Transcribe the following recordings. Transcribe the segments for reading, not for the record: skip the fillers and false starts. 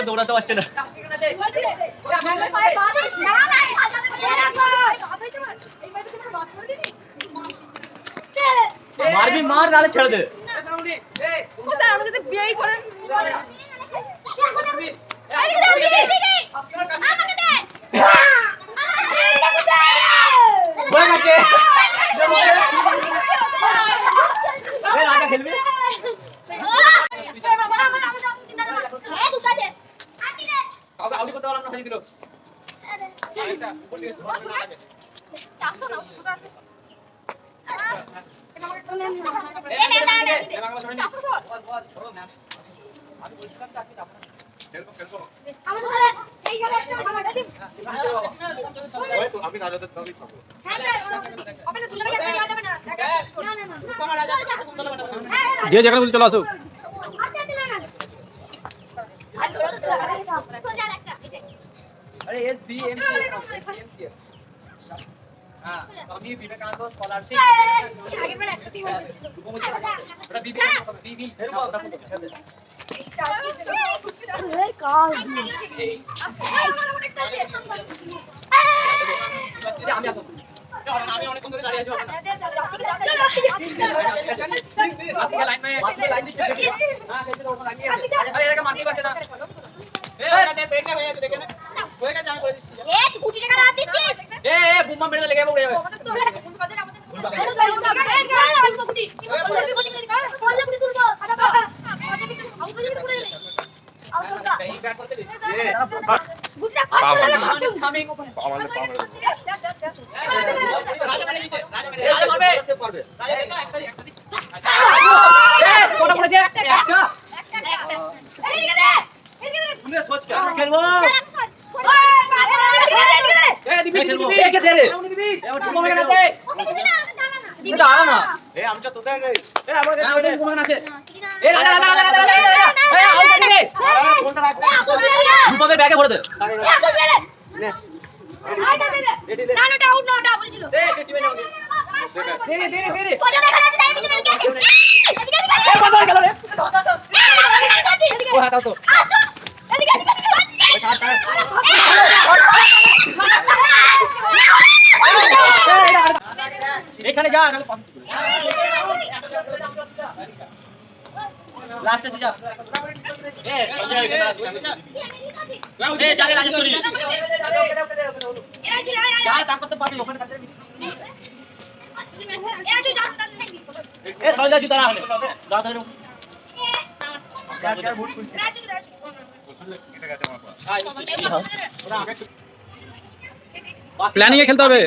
দৌড়াতে পারছে না। মারবি মার, নালে ছেড়ে দে। যে যেখানে বলছি চলে আসো। ব্যাগে ভরে দে। এখানে যা লাস্টে যা জানে রাজেশ্বরী যা তারপর তো পাবি ওখানে থাকতে এ সজা জুতা রাখলে যা ধরে यार बहुत खुश है এটা কাছে মারবা প্ল্যানিং এ খেলতে হবে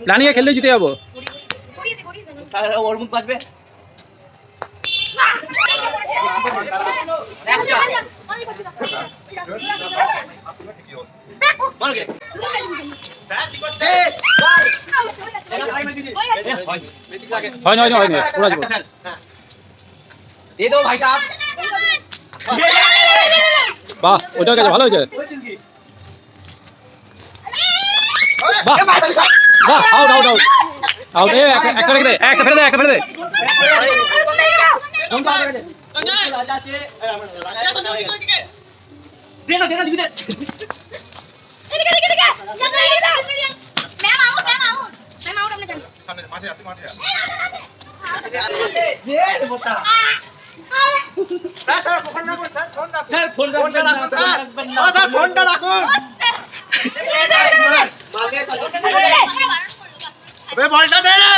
প্ল্যানিং এ খেললে জিতে যাবো ওর মুখ বাজবে মার গে হয়নি হয়নি হয়নি পুরা জীবন दे दो भाई साहब বাহ ওইটা গেছে ভালো হয়েছে বাহ বাহ আউট আউট আউট আউট একটা রেখে দে একটা ফেলে দে একটা ফেলে দে ফোনটা রাখুন বলটা দে রে